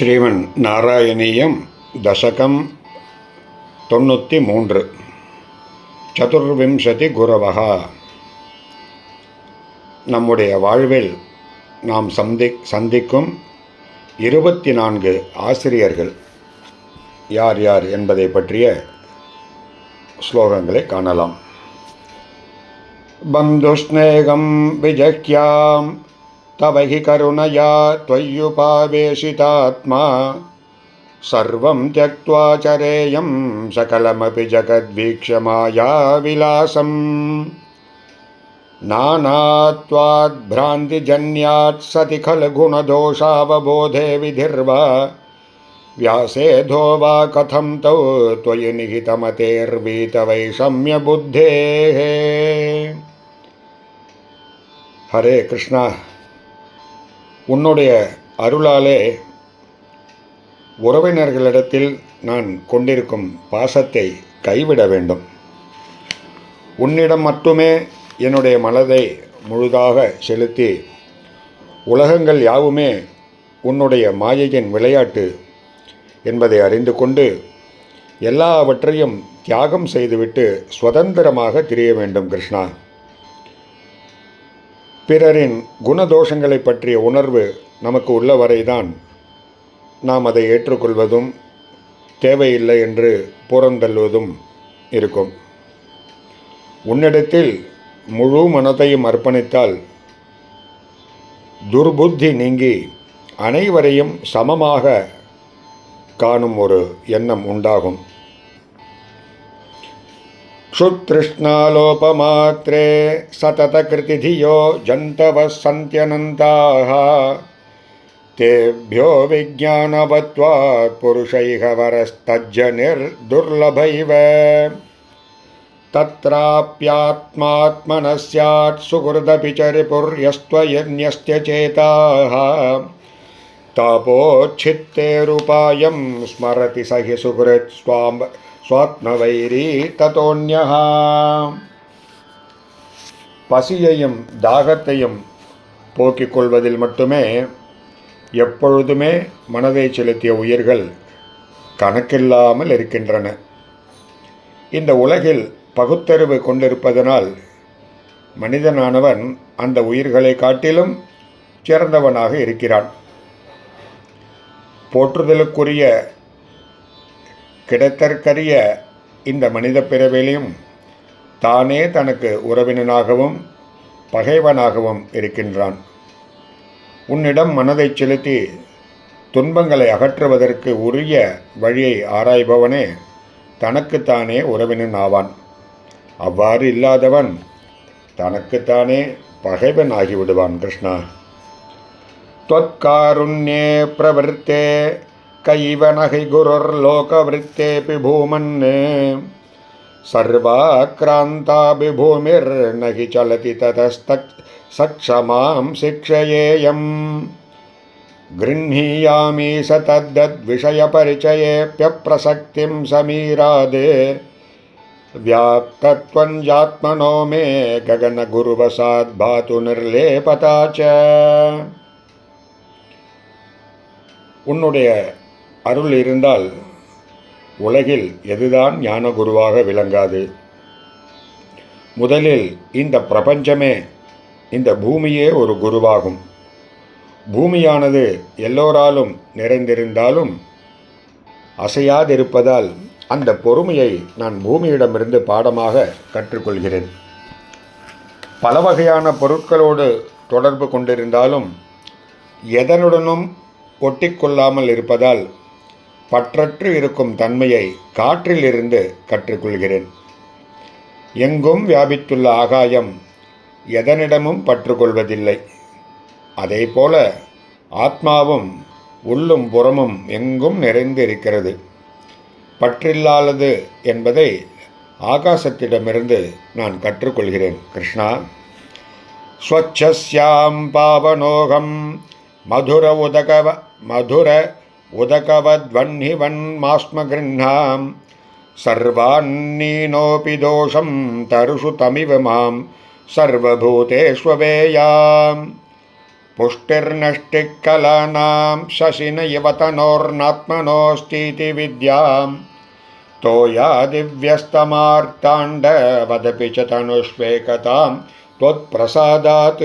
ஸ்ரீமன் நாராயணீயம் தசகம் 93 சதுர்விம்சதி குரவஹா. நம்முடைய வாழ்வில் நாம் சந்திக்கும் 24 ஆசிரியர்கள் யார் யார் என்பதை பற்றிய ஸ்லோகங்களை காணலாம். பந்துஸ்நேகம் விஜக்யாம் தவஹி கருணயா त्वय्युपावेशितात्मा सर्वं त्यक्त्वा चरेयं सकलमपि जगद्वीक्ष्यमाया विलासं नानात्वाद्भ्रान्तिजन्यात् सति खलु गुणदोषावबोधे विधिर्वा व्यासेधो वा कथं तौ त्वयि निहितमतेर्वीतवैषम्यबुद्धेः. हरे कृष्णा. உன்னுடைய அருளாலே உறவினர்களிடத்தில் நான் கொண்டிருக்கும் பாசத்தை கைவிட வேண்டும். உன்னிடம் மட்டுமே என்னுடைய மனதை முழுதாக செலுத்தி உலகங்கள் யாவுமே உன்னுடைய மாயையின் விளையாட்டு என்பதை அறிந்து கொண்டு எல்லாவற்றையும் தியாகம் செய்துவிட்டு சுதந்திரமாக திரிய வேண்டும் கிருஷ்ணா. பிறரின் குணதோஷங்களை பற்றிய உணர்வு நமக்கு உள்ளவரைதான் நாம் அதை ஏற்றுக்கொள்வதும் தேவையில்லை என்று புறந்தள்ளுவதும் இருக்கும். உன்னிடத்தில் முழு மனதையும் அர்ப்பணித்தால் துர்புத்தி நீங்கி அனைவரையும் சமமாக காணும் ஒரு எண்ணம் உண்டாகும். क्षुतृष्णालोपमात्रे सततकृतिधियो जन्तवः सन्त्यनन्ताः तेभ्यो विज्ञानवत्वात् पुरुषैः वरस्तज्जनिर्दुर्लभैव तत्राप्यात्मात्मनः स्यात् सुहृदपि च रिपुर्यस्त्वयन्यस्य चेताः तापोच्छित्तेरुपायं स्मरति स हि सुहृत् स्वात्मवैरी ततोऽन्यः. பசியையும் தாகத்தையும் போக்கிக் கொள்வதில் மட்டுமே எப்பொழுதுமே மனதை செலுத்திய உயிர்கள் கணக்கில்லாமல் இருக்கின்றன. இந்த உலகில் பகுத்தறிவு கொண்டிருப்பதனால் மனிதனானவன் அந்த உயிர்களை காட்டிலும் சிறந்தவனாக இருக்கிறான். போற்றுதலுக்குரிய கிடைத்தற்கரிய இந்த மனித பிறவிலையும் தானே தனக்கு உறவினனாகவும் பகைவனாகவும் இருக்கின்றான். உன்னிடம் மனதை செலுத்தி துன்பங்களை அகற்றுவதற்கு உரிய வழியை ஆராய்பவனே தனக்குத்தானே உறவினன் ஆவான். அவ்வாறு இல்லாதவன் தனக்குத்தானே பகைவன் ஆகிவிடுவான். கிருஷ்ணா. त्वत्कारुण्ये प्रवृत्ते कैव न हि गुरुर्लोकवृत्तेऽपि भूमन् सर्वाक्रान्तापि भूमिर्न हि चलति ततस्तत्सक्षमां शिक्षयेयम् गृह्णीयामि स तद्दद्विषयपरिचयेऽप्यप्रसक्तिं समीरादे व्याप्तत्वञ्जात्मनो मे गगनगुरुवसाद् भातु निर्लेपता च. உன்னுடைய அருள் இருந்தால் உலகில் எதுதான் ஞான குருவாக விளங்காது? முதலில் இந்த பிரபஞ்சமே, இந்த பூமியே ஒரு குருவாகும். பூமியானது எல்லோராலும் நிறைந்திருந்தாலும் அசையாதிருப்பதால் அந்த பொறுமையை நான் பூமியிடமிருந்து பாடமாக கற்றுக்கொள்கிறேன். பல வகையான பொருட்களோடு தொடர்பு கொண்டிருந்தாலும் எதனுடனும் ஒட்டிக்கொள்ளாமல் இருப்பதால் பற்றற்று இருக்கும் தன்மையை காற்றிலிருந்து கற்றுக்கொள்கிறேன். எங்கும் வியாபித்துள்ள ஆகாயம் எதனிடமும் பற்றுக்கொள்வதில்லை. அதேபோல ஆத்மாவும் உள்ளும் புறமும் எங்கும் நிறைந்து இருக்கிறது. பற்றில்லாதது என்பதை ஆகாசத்திடமிருந்து நான் கற்றுக்கொள்கிறேன். கிருஷ்ணா. ஸ்வச்சஸ்யாம் பாவனோகம் மதுர உதகவத்வன்னிவன்மாஸ்ம கிருண்ணாம் சர்வான்னீனோபி தோஷம் தருஷு தமிவ மாம் சர்வபூதேஷ்வவேயாம் पुष्टिर्नष्टिकलानां शशिन इव तनोर्नात्मनोऽस्तीति विद्यां तोया दिव्यस्तमार्ताण्डवदपि च तनुष्वेकतां त्वत्प्रसादात्.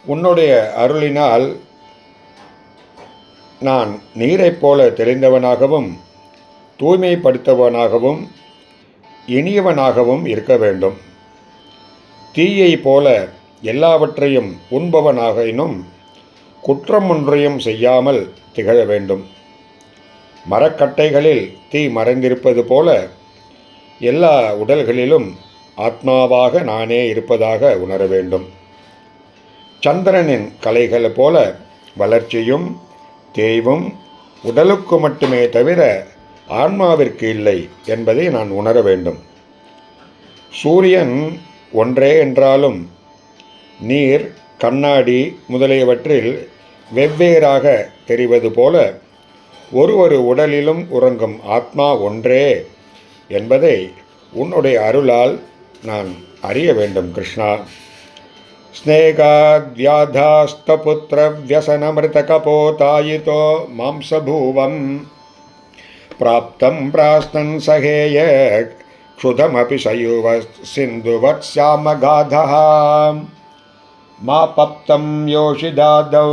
உன்னுடைய அருளினால் நான் நீரைப் போல தெளிந்தவனாகவும் தூய்மைப்படுத்தவனாகவும் இனியவனாகவும் இருக்க வேண்டும். தீயை போல எல்லாவற்றையும் உண்பவனாகினும் குற்றம் ஒன்றையும் செய்யாமல் திகழ வேண்டும். மரக்கட்டைகளில் தீ மறைந்திருப்பது போல எல்லா உடல்களிலும் ஆத்மாவாக நானே இருப்பதாக உணர வேண்டும். சந்திரனின் கலைகள் போல வளர்ச்சியும் தேய்வும் உடலுக்கு மட்டுமே தவிர ஆன்மாவிற்கு இல்லை என்பதை நான் உணர வேண்டும். சூரியன் ஒன்றே என்றாலும் நீர், கண்ணாடி முதலியவற்றில் வெவ்வேறாக தெரிவது போல ஒரு உடலிலும் உறங்கும் ஆத்மா ஒன்றே என்பதை உன்னுடைய அருளால் நான் அறிய வேண்டும் கிருஷ்ணா. स्नेहाद्व्याधास्तपुत्रव्यसनमृतकपोतायितो मांसभुवं प्राप्तं प्रास्तन् सहेय क्षुधमपि सयुव सिन्धुवत्स्यामगाधः मा पप्तं योषिदादौ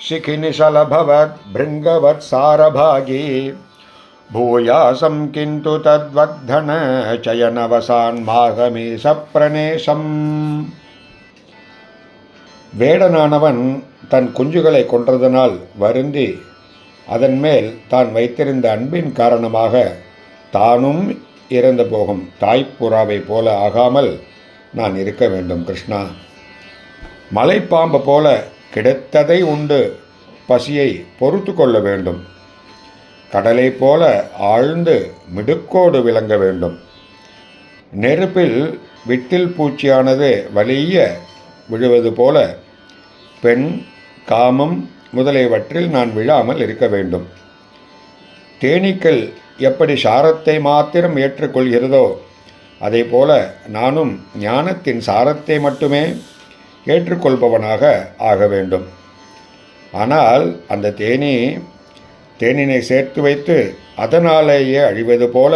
शिखिनिशलभवत् भृङ्गवत्सारभागी भूयासं किन्तु तद्वद्धन चयनवसान्माहमी सप्रणेशम्. வேடனானவன் தன் குஞ்சுகளை கொன்றதனால் வருந்தி அதன் மேல் தான் வைத்திருந்த அன்பின் காரணமாக தானும் இறந்து போகும் தாய்ப்புறாவை போல ஆகாமல் நான் இருக்க வேண்டும் கிருஷ்ணா. மலைப்பாம்பு போல கிடைத்ததை உண்டு பசியை பொறுத்து கொள்ள வேண்டும். கடலை போல ஆழ்ந்து மிடுக்கோடு விளங்க வேண்டும். நெருப்பில் விட்டில் பூச்சியானது வலிய விழுவது போல பெண், காமம் முதலியவற்றில் நான் விழாமல் இருக்க வேண்டும். தேனீக்கள் எப்படி சாரத்தை மாத்திரம் ஏற்றுக்கொள்கிறதோ அதே போல நானும் ஞானத்தின் சாரத்தை மட்டுமே ஏற்றுக்கொள்பவனாக ஆக வேண்டும். ஆனால் அந்த தேனினை சேர்த்து வைத்து அதனாலேயே அழிவது போல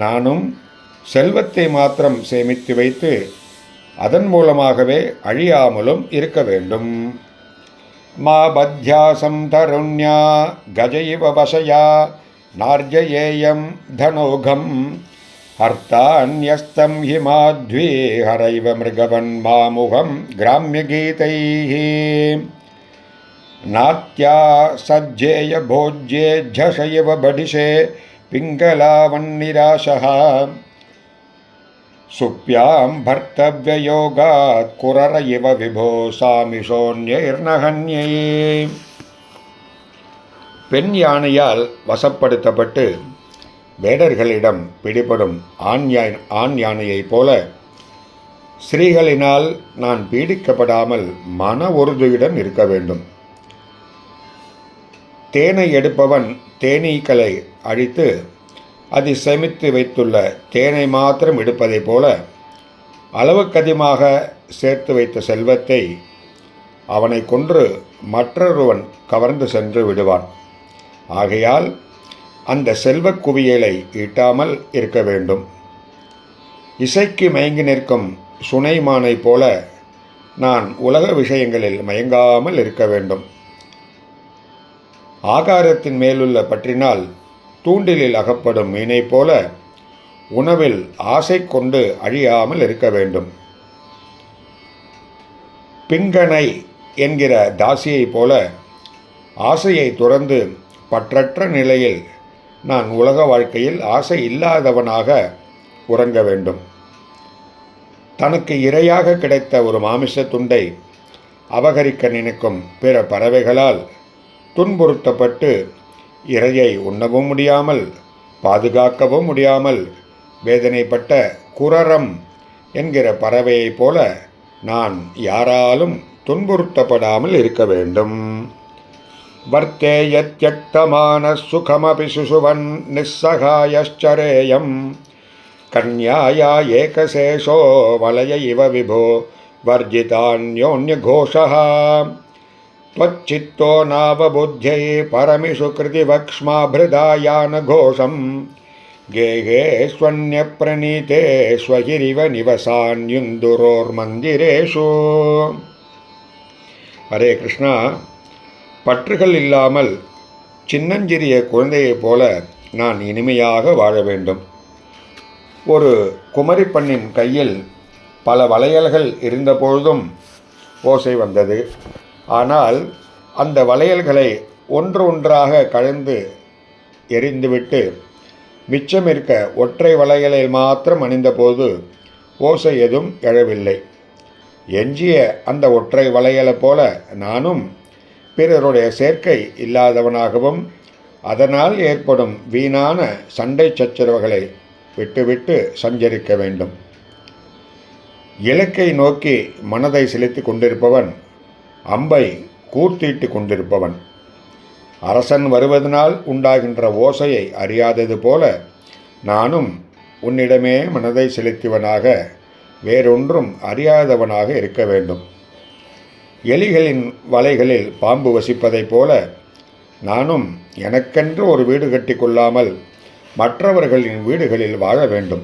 நானும் செல்வத்தை மாத்திரம் சேமித்து வைத்து அதன் மூலமாகவே அழியாமலும் இருக்க வேண்டும். மா பத்யாசம் தருண்யா கஜைவ வசயா நார்ஜயேயம் தனோகம் ஹர்த்தான்யஸ்தம் ஹிமாத்வி ஹரைவ மிருகவன் மாமுகம் கிராமிய கீதைः நாத்யா சஜ்ஜேய போஜ்யே ஜஷயவ படிஷே பிங்களாவன்னிராசः சுப்யாம் பர்த்தவ்யயோகாத் குரர இவ விபோ சாமிஷோன்யைர்நகன்யை. பெண் யானையால் வசப்படுத்தப்பட்டு வேடர்களிடம் பிடிபடும் ஆண் யானையைப் போல ஸ்ரீகளினால் நான் பீடிக்கப்படாமல் மன உறுதியுடன் இருக்க வேண்டும். தேனை எடுப்பவன் தேனீக்களை அழித்து அதை சேமித்து வைத்துள்ள தேனை மாத்திரம் எடுப்பதைப் போல அளவுக்கதிகமாக சேர்த்து வைத்த செல்வத்தை அவனை கொன்று மற்றொருவன் கவர்ந்து சென்று விடுவான். ஆகையால் அந்த செல்வக் குவியலை ஈட்டாமல் இருக்க வேண்டும். இசைக்கு மயங்கி நிற்கும் சுனைமானை போல நான் உலக விஷயங்களில் மயங்காமல் இருக்க வேண்டும். ஆகாரத்தின் மேலுள்ள பற்றினால் தூண்டிலில் அகப்படும் மீனை போல உணவில் ஆசை கொண்டு அழியாமல் இருக்க வேண்டும். பிங்கனை என்கிற தாசியைப் போல ஆசையை துறந்து பற்றற்ற நிலையில் நான் உலக வாழ்க்கையில் ஆசை இல்லாதவனாக உறங்க வேண்டும். தனக்கு இரையாக கிடைத்த ஒரு மாமிச துண்டை அபகரிக்க நினைக்கும் பிற பறவைகளால் துன்புறுத்தப்பட்டு இரையை உண்ணவும் முடியாமல் பாதுகாக்கவும் முடியாமல் வேதனைப்பட்ட குரரம் என்கிற பறவையைப் போல நான் யாராலும் துன்புறுத்தப்படாமல் இருக்க வேண்டும். வர்த்தேயத்யக்தமான சுகமபி சுசுவன் நிஸ்ஸகாயச்சரேயம் கன்யாயா ஏகசேஷோ வலய இவ விபோ वर्जितान्योन्यघोषः त्वच्चित्तो नावबुद्ध्यै परमिषु कृतिवक्ष्माभृदायानघोषम् गेहे स्वन्यप्रणीते स्वहिरिव निवसान्युन्दुरोर्मन्दिरेषु. ஹரே கிருஷ்ணா. பற்றுகள் இல்லாமல் சின்னஞ்சிறிய குழந்தையைப் போல நான் இனிமையாக வாழ வேண்டும். ஒரு குமரி பெண்ணின் கையில் பல வளையல்கள் இருந்தபொழுதும் ஓசை வந்தது. ஆனால் அந்த வளையல்களை ஒன்று ஒன்றாக கலந்து எரிந்துவிட்டு மிச்சமிருக்க ஒற்றை வளையலில் மாத்திரம் அணிந்தபோது ஓசை எதுவும் எழவில்லை. எஞ்சிய அந்த ஒற்றை வளையலை போல நானும் பிறருடைய சேர்க்கை இல்லாதவனாகவும் அதனால் ஏற்படும் வீணான சண்டை சச்சரவுகளை விட்டுவிட்டு சஞ்சரிக்க வேண்டும். இலக்கை நோக்கி மனதை செலுத்தி கொண்டிருப்பவன் அம்பை கூர்த்தீட்டு கொண்டிருப்பவன். அரசன் வருவதனால் உண்டாகின்ற ஓசையை அறியாதது போல நானும் உன்னிடமே மனதை செலுத்தியவனாக வேறொன்றும் அறியாதவனாக இருக்க வேண்டும். எலிகளின் வலைகளில் பாம்பு வசிப்பதைப் போல நானும் எனக்கென்று ஒரு வீடு கட்டி கொள்ளாமல் மற்றவர்களின் வீடுகளில் வாழ வேண்டும்.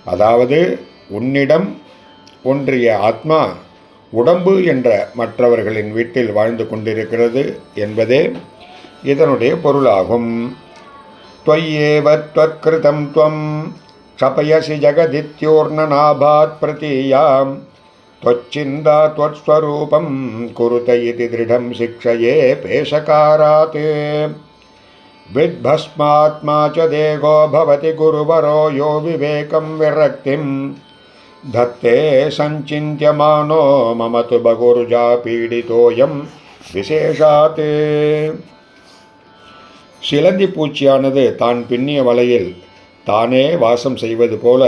அதாவது உன்னிடம் ஒன்றிய ஆத்மா உடம்பு என்ற மற்றவர்களின் வீட்டில் வாழ்ந்து கொண்டிருக்கிறது என்பதே இதனுடைய பொருளாகும். त्वय्येव त्वत्कृतं त्वं क्षपयसि जगदित्योर्ननाभात् प्रतीयां त्वच्चिन्ता त्वत्स्वरूपं कुरुत इति दृढं शिक्षये पेशकारात्. विद्भस्मात्मा च देहो भवति गुरुवरो यो विवेकं विरक्तिं धत्ते सञ्चिन्त्यमानो मम तु बहुर्जा पीडितोऽयं विशेषात्. சிலந்தி பூச்சியானது தான் பின்னிய வலையில் தானே வாசம் செய்வது போல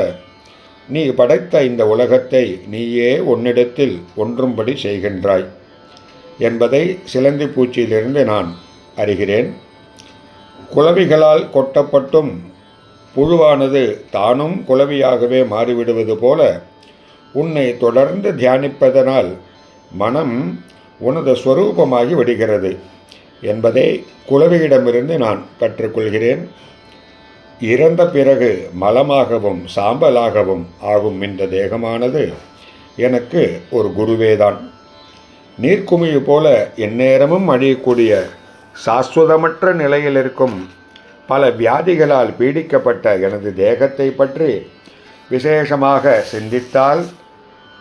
நீ படைத்த இந்த உலகத்தை நீயே உன்னிடத்தில் ஒன்றும்படி செய்கின்றாய் என்பதை சிலந்தி பூச்சியிலிருந்து நான் அறிகிறேன். குளவிகளால் கொட்டப்பட்டும் புழுவானது தானும் குளவியாகவே மாறிவிடுவது போல உன்னை தொடர்ந்து தியானிப்பதனால் மனம் உனது ஸ்வரூபமாகி விடுகிறது என்பதை குளவியிடமிருந்து நான் கற்றுக்கொள்கிறேன். இறந்த பிறகு மலமாகவும் சாம்பலாகவும் ஆகும் இந்த தேகமானது எனக்கு ஒரு குருவேதான். நீர்க்குமிழி போல எந்நேரமும் அழியக்கூடிய சாஸ்வதமற்ற நிலையில் இருக்கும் பல வியாதிகளால் பீடிக்கப்பட்ட எனது தேகத்தை பற்றி விசேஷமாக சிந்தித்தால்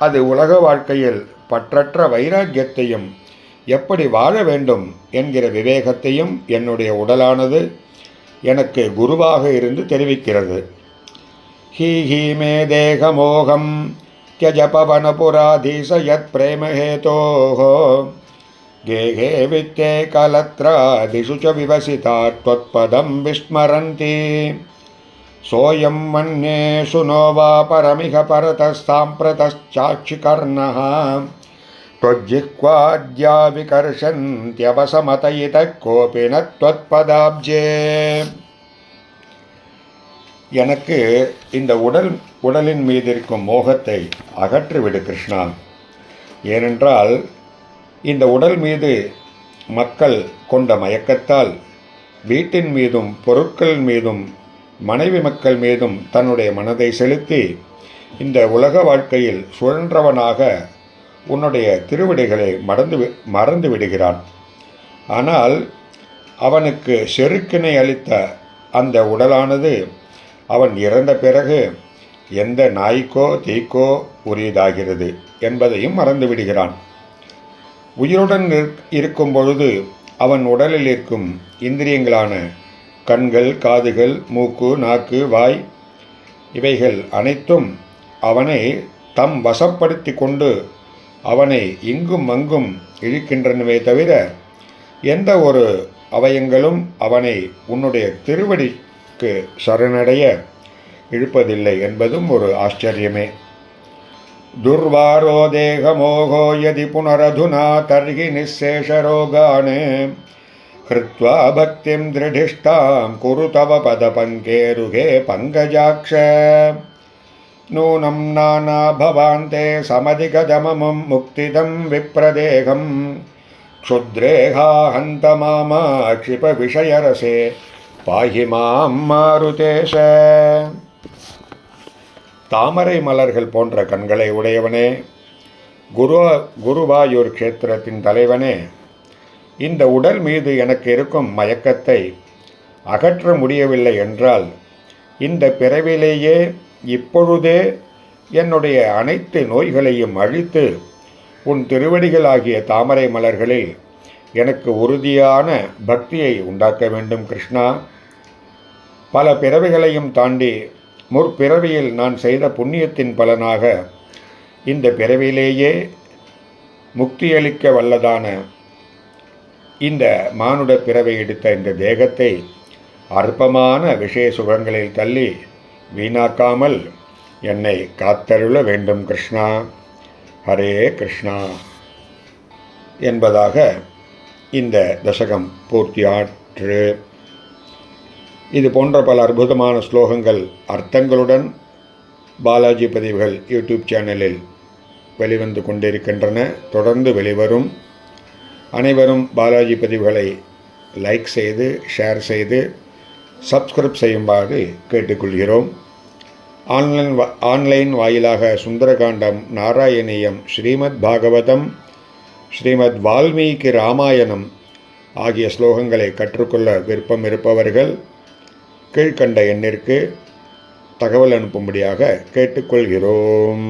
அது உலக வாழ்க்கையில் பற்றற்ற வைராக்கியத்தையும் எப்படி வாழ வேண்டும் என்கிற விவேகத்தையும் என்னுடைய உடலானது எனக்கு குருவாக இருந்து தெரிவிக்கிறது. ஹீ ஹீ மே தேகமோகம் த்யஜபவனபுராதீச யத் பிரேமஹேதோஹோ கேகே வித்தே கலத்ராதிஷு ச விவசிதா த்வத்பதம் விஸ்மரந்தி சோயம் மன்யே சுனோவா பரமிக பரதः சாம்பிரதச்சாட்சிகர்ணः त्वज्जिह्वाद्या विकर्षन्त्यवसमत इतः कोऽपि न त्वत्पदाब्जे. எனக்கு இந்த உடலின் மீது இருக்கும் மோகத்தை அகற்றிவிடு கிருஷ்ணா. ஏனென்றால் இந்த உடல் மீது மக்கள் கொண்ட மயக்கத்தால் வீட்டின் மீதும் பொருட்கள் மீதும் மனைவி மக்கள் மீதும் தன்னுடைய மனதை செலுத்தி இந்த உலக வாழ்க்கையில் சுழன்றவனாக உன்னுடைய திருவடிகளை மறந்து விடுகிறான். ஆனால் அவனுக்கு செருக்கினை அளித்த அந்த உடலானது அவன் இறந்த பிறகு எந்த நாய்க்கோ தீக்கோ உரியதாகிறது என்பதையும் மறந்து விடுகிறான். உயிருடன் இருக்கும் பொழுது அவன் உடலில் இருக்கும் இந்திரியங்களான கண்கள், காதுகள், மூக்கு, நாக்கு, வாய் இவைகள் அனைத்தும் அவனை தம் வசப்படுத்தி கொண்டு அவனை இங்கும் அங்கும் இழுக்கின்றனவே தவிர எந்த ஒரு அவயங்களும் அவனை உன்னுடைய திருவடிக்கு சரணடைய இழுப்பதில்லை என்பதும் ஒரு ஆச்சரியமே. துர்வாரோ தேகமோகோ யதி புனரதுனா தர்ஹி நிசேஷரோகானே ஹிருத்வா பக்திம் திருடிஷ்டாம் குரு தவ பத பங்கேருகே பங்கஜாக்ஷ. நூனம் நானா பவாந்தே சமதிகதமமும் முக்திதம் விப்ரதேகம் க்ஷுத்ரேகா ஹந்த மாமா க்ஷிப விஷயரசே பாஹி மாம் மாருதேஷ. தாமரை மலர்கள் போன்ற கண்களை உடையவனே, குருவாயூர் க்ஷேத்திரத்தின் தலைவனே, இந்த உடல் மீது எனக்கு இருக்கும் மயக்கத்தை அகற்ற முடியவில்லை என்றால் இந்த பிறவிலேயே இப்பொழுதே என்னுடைய அனைத்து நோய்களையும் அழித்து உன் திருவடிகளாகிய தாமரை மலர்களில் எனக்கு உறுதியான பக்தியை உண்டாக்க வேண்டும் கிருஷ்ணா. பல பிறவிகளையும் தாண்டி முற்பிறவியில் நான் செய்த புண்ணியத்தின் பலனாக இந்த பிறவிலேயே முக்தியளிக்க வல்லதான இந்த மானுட பிறவை எடுத்த இந்த தேகத்தை அற்பமான விஷய சுகங்களில் தள்ளி வீணாக்காமல் என்னை காத்தருள வேண்டும் கிருஷ்ணா. ஹரே கிருஷ்ணா என்பதாக இந்த தசகம் பூர்த்தியாற்று. இது போன்ற பல அற்புதமான ஸ்லோகங்கள் அர்த்தங்களுடன் பாலாஜி பதிவுகள் யூடியூப் சேனலில் வெளிவந்து கொண்டிருக்கின்றன. தொடர்ந்து வெளிவரும். அனைவரும் பாலாஜி பதிவுகளை லைக் செய்து ஷேர் செய்து சப்ஸ்கிரைப் செய்யுமாறு கேட்டுக்கொள்கிறோம். ஆன்லைன் வாயிலாக சுந்தரகாண்டம், நாராயணியம், ஸ்ரீமத் பாகவதம், ஸ்ரீமத் வால்மீகி ராமாயணம் ஆகிய ஸ்லோகங்களை கற்றுக்கொள்ள விருப்பம் இருப்பவர்கள் கீழ்கண்ட எண்ணிற்கு தகவல் அனுப்பும்படியாக கேட்டுக்கொள்கிறோம்.